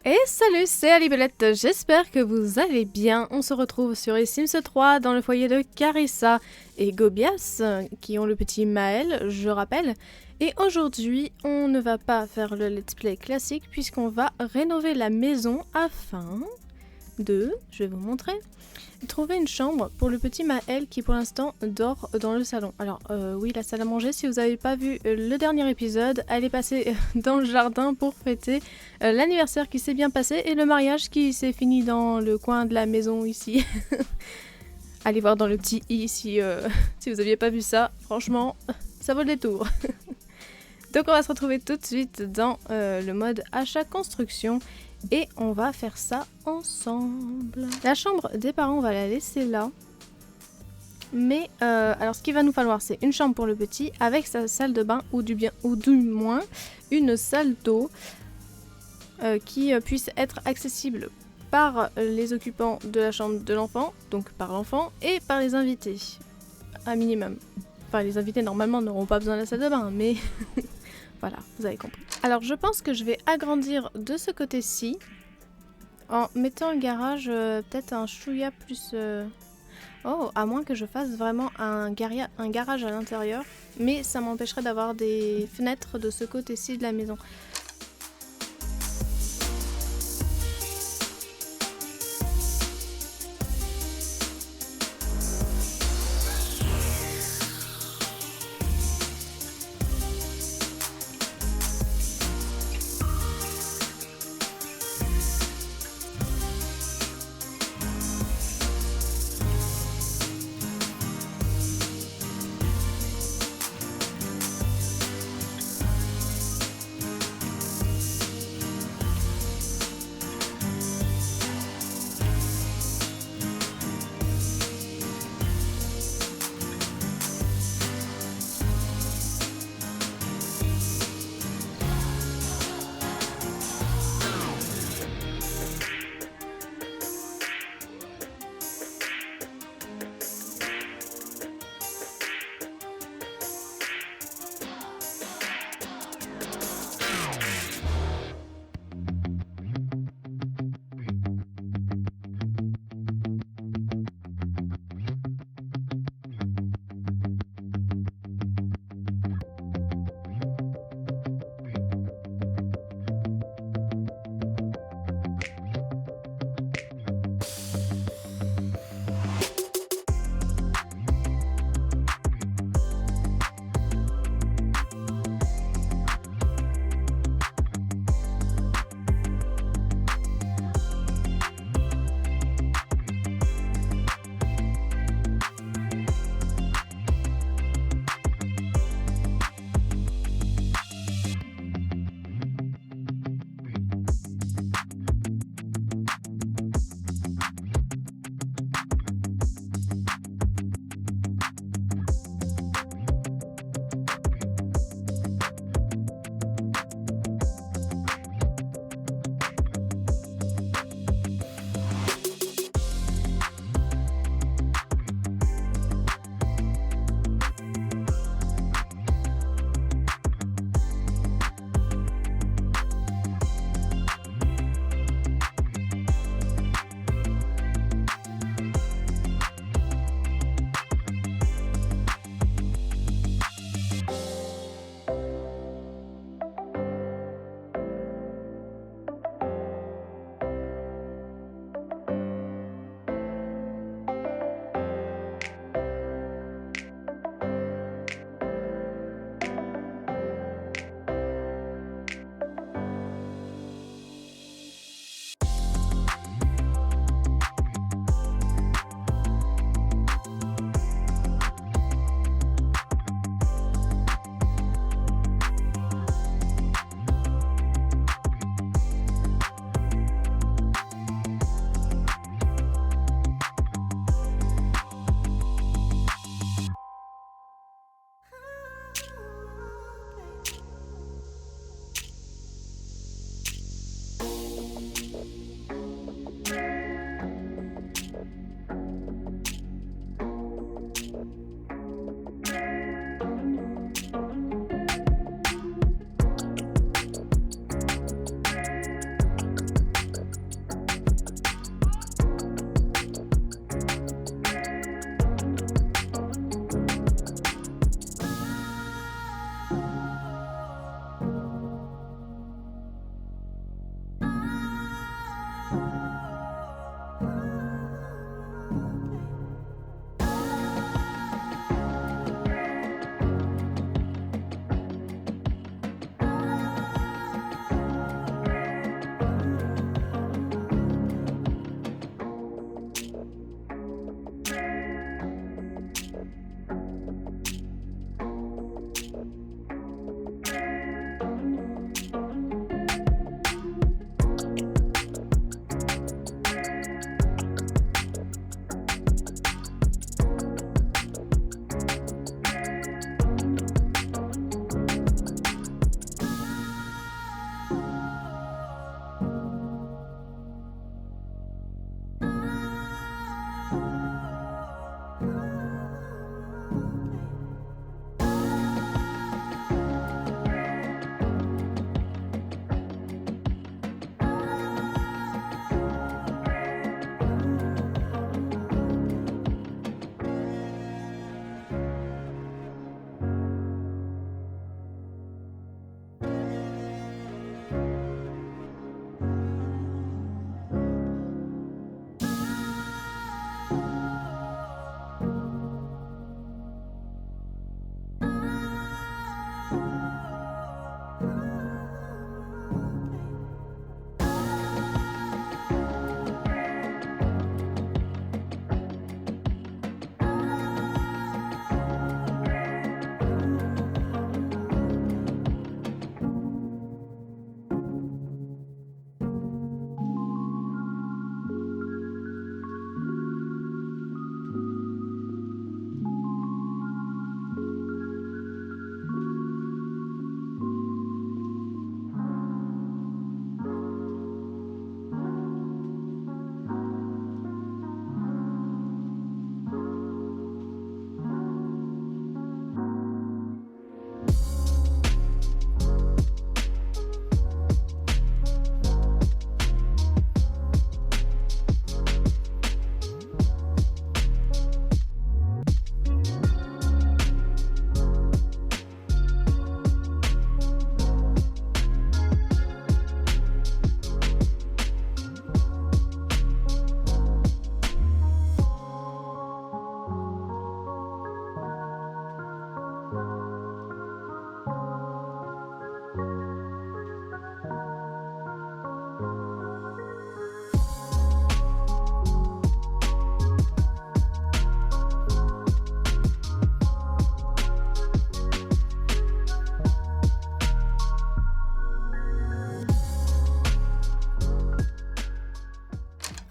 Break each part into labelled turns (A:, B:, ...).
A: Et salut, c'est Alibelette, j'espère que vous allez bien. On se retrouve sur les Sims 3 dans le foyer de Carissa et Gobias, qui ont le petit Maël, je rappelle. Et aujourd'hui, on ne va pas faire le let's play classique puisqu'on va rénover la maison afin de, je vais vous montrer, trouver une chambre pour le petit Maël qui pour l'instant dort dans le salon. Alors oui, la salle à manger, si vous n'avez pas vu le dernier épisode, elle est passée dans le jardin pour fêter l'anniversaire qui s'est bien passé et le mariage qui s'est fini dans le coin de la maison ici. Allez voir dans le petit i si vous n'aviez pas vu ça, franchement, ça vaut le détour. Donc on va se retrouver tout de suite dans le mode achat construction. Et on va faire ça ensemble. La chambre des parents, on va la laisser là. Mais alors ce qu'il va nous falloir, c'est une chambre pour le petit avec sa salle de bain ou du moins une salle d'eau qui puisse être accessible par les occupants de la chambre de l'enfant, donc par l'enfant, et par les invités, un minimum. Enfin, les invités normalement n'auront pas besoin de la salle de bain, mais voilà, vous avez compris. Alors je pense que je vais agrandir de ce côté-ci en mettant le garage peut-être un chouïa plus... Oh, à moins que je fasse vraiment un garage à l'intérieur, mais ça m'empêcherait d'avoir des fenêtres de ce côté-ci de la maison.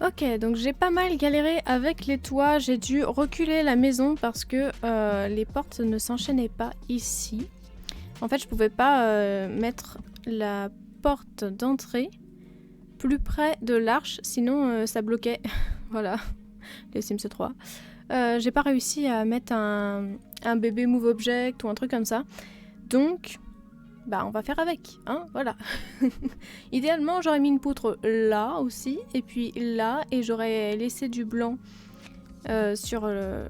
A: Ok, donc j'ai pas mal galéré avec les toits. J'ai dû reculer la maison parce que les portes ne s'enchaînaient pas ici. En fait, je pouvais pas mettre la porte d'entrée plus près de l'arche, sinon ça bloquait. Voilà, les Sims 3. J'ai pas réussi à mettre un bébé move object ou un truc comme ça. Donc, bah on va faire avec, hein, voilà. Idéalement, j'aurais mis une poutre là aussi, et puis là, et j'aurais laissé du blanc sur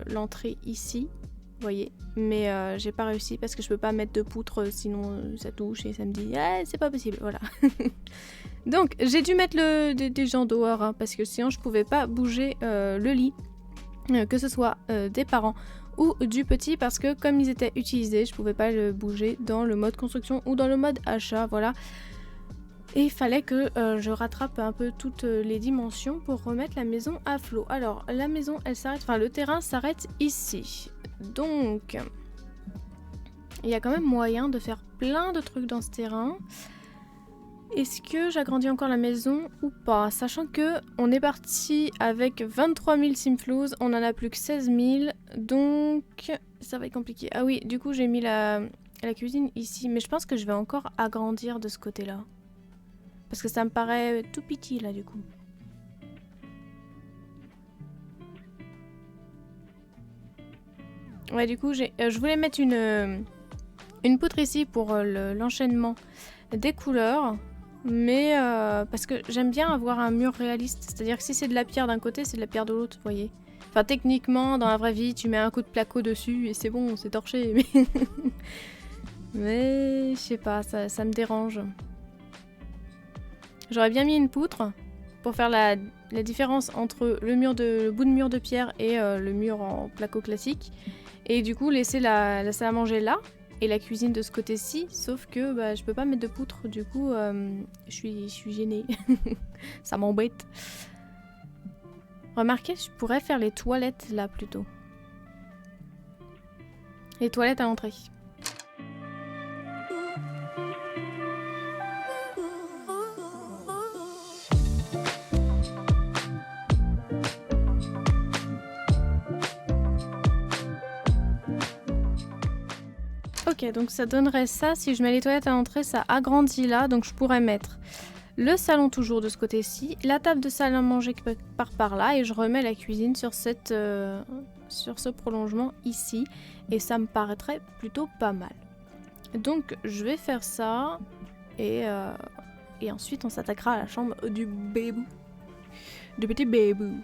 A: l'entrée ici, vous voyez. Mais j'ai pas réussi parce que je peux pas mettre de poutre, sinon ça touche et ça me dit ah, c'est pas possible, voilà. Donc j'ai dû mettre des gens dehors, hein, parce que sinon je pouvais pas bouger le lit, que ce soit des parents ou du petit, parce que comme ils étaient utilisés, je pouvais pas le bouger dans le mode construction ou dans le mode achat, voilà. Et il fallait que je rattrape un peu toutes les dimensions pour remettre la maison à flot. Alors la maison elle s'arrête, enfin le terrain s'arrête ici. Donc il y a quand même moyen de faire plein de trucs dans ce terrain. Est-ce que j'agrandis encore la maison ou pas? Sachant que on est parti avec 23 000 simflouz, on en a plus que 16 000, donc ça va être compliqué. Ah oui, du coup j'ai mis la cuisine ici, mais je pense que je vais encore agrandir de ce côté-là. Parce que ça me paraît tout petit là du coup. Ouais, du coup je voulais mettre une poutre ici pour l'enchaînement des couleurs. Mais parce que j'aime bien avoir un mur réaliste, c'est-à-dire que si c'est de la pierre d'un côté, c'est de la pierre de l'autre, vous voyez. Enfin techniquement, dans la vraie vie, tu mets un coup de placo dessus et c'est bon, c'est torché, mais... mais je sais pas, ça me dérange. J'aurais bien mis une poutre pour faire la différence entre le bout de mur de pierre et le mur en placo classique. Et du coup laisser la salle à manger là. Et la cuisine de ce côté-ci, sauf que bah, je peux pas mettre de poutre, du coup je suis gênée. Ça m'embête. Remarquez, je pourrais faire les toilettes là plutôt. Les toilettes à l'entrée. Ok, donc ça donnerait ça. Si je mets les toilettes à l'entrée, ça agrandit là. Donc je pourrais mettre le salon toujours de ce côté-ci, la table de salle à manger qui part par là, et je remets la cuisine sur sur ce prolongement ici. Et ça me paraîtrait plutôt pas mal. Donc je vais faire ça. Et ensuite on s'attaquera à la chambre du bébou. Du petit bébou.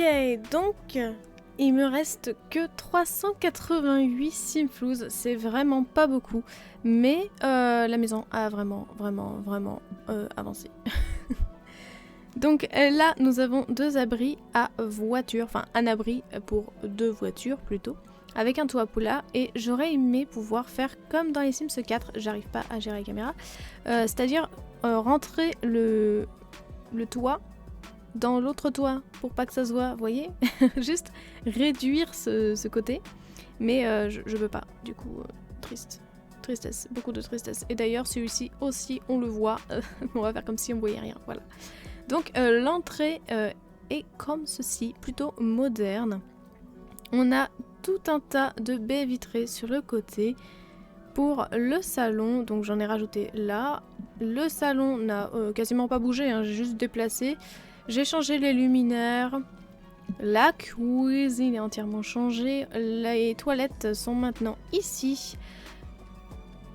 A: Ok, donc il me reste que 388 simflouz, c'est vraiment pas beaucoup, mais la maison a vraiment avancé. Donc là, nous avons 2 abris à voiture, enfin un abri pour 2 voitures plutôt, avec un toit poula, et j'aurais aimé pouvoir faire comme dans les Sims 4, j'arrive pas à gérer la caméra, c'est-à-dire rentrer le toit dans l'autre toit pour pas que ça se voit, vous voyez. Juste réduire ce côté, mais je peux pas, du coup tristesse, beaucoup de tristesse. Et d'ailleurs celui-ci aussi on le voit, on va faire comme si on voyait rien, voilà. Donc l'entrée est comme ceci, plutôt moderne. On a tout un tas de baies vitrées sur le côté. Pour le salon, donc j'en ai rajouté là. Le salon n'a quasiment pas bougé, hein, j'ai juste déplacé. J'ai changé les luminaires. La cuisine est entièrement changée. Les toilettes sont maintenant ici.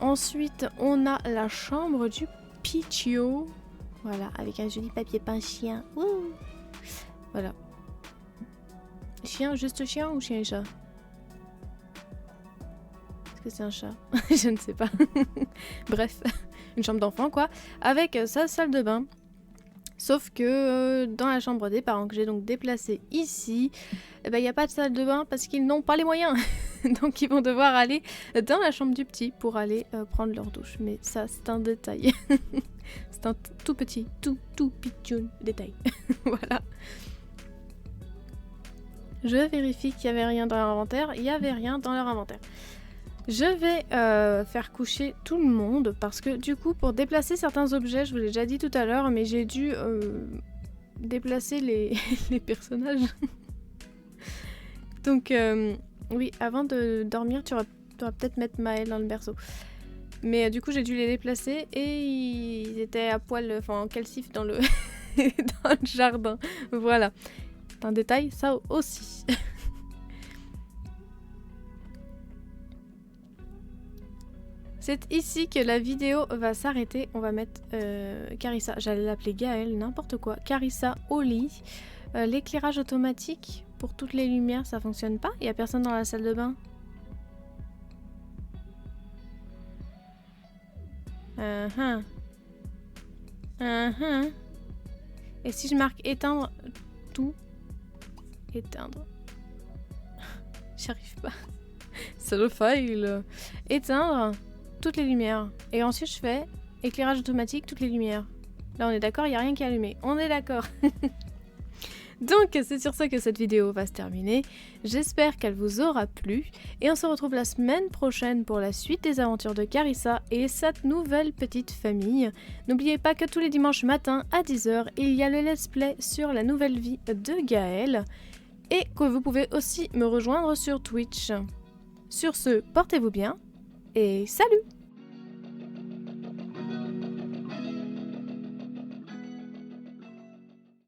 A: Ensuite, on a la chambre du Pichio. Voilà, avec un joli papier peint chien. Ouh. Voilà. Chien, juste chien ou chien et chat? Est-ce que c'est un chat? Je ne sais pas. Bref, une chambre d'enfant quoi. Avec sa salle de bain. Sauf que dans la chambre des parents que j'ai donc déplacée ici, il n'y a pas de salle de bain parce qu'ils n'ont pas les moyens. Donc ils vont devoir aller dans la chambre du petit pour aller prendre leur douche. Mais ça c'est un détail. C'est un tout petit, tout pitchoun détail. Voilà. Je vérifie qu'il n'y avait rien dans leur inventaire. Il n'y avait rien dans leur inventaire. Je vais faire coucher tout le monde parce que du coup pour déplacer certains objets, je vous l'ai déjà dit tout à l'heure, mais j'ai dû déplacer les personnages. Donc oui, avant de dormir, tu vas peut-être mettre Maël dans le berceau. Mais du coup j'ai dû les déplacer et ils étaient à poil, enfin en calcif dans le, dans le jardin. Voilà. C'est un détail, ça aussi. C'est ici que la vidéo va s'arrêter. On va mettre Carissa, j'allais l'appeler Gaëlle, n'importe quoi. Carissa au lit. L'éclairage automatique pour toutes les lumières, ça fonctionne pas? Il n'y a personne dans la salle de bain? Et si je marque éteindre tout? Éteindre. J'arrive pas. C'est le fail. Éteindre toutes les lumières. Et ensuite je fais éclairage automatique, toutes les lumières. Là on est d'accord, il n'y a rien qui est allumé. On est d'accord. Donc c'est sur ça que cette vidéo va se terminer. J'espère qu'elle vous aura plu. Et on se retrouve la semaine prochaine pour la suite des aventures de Carissa et sa nouvelle petite famille. N'oubliez pas que tous les dimanches matins à 10 h, il y a le let's play sur la nouvelle vie de Gaëlle. Et que vous pouvez aussi me rejoindre sur Twitch. Sur ce, portez-vous bien et salut!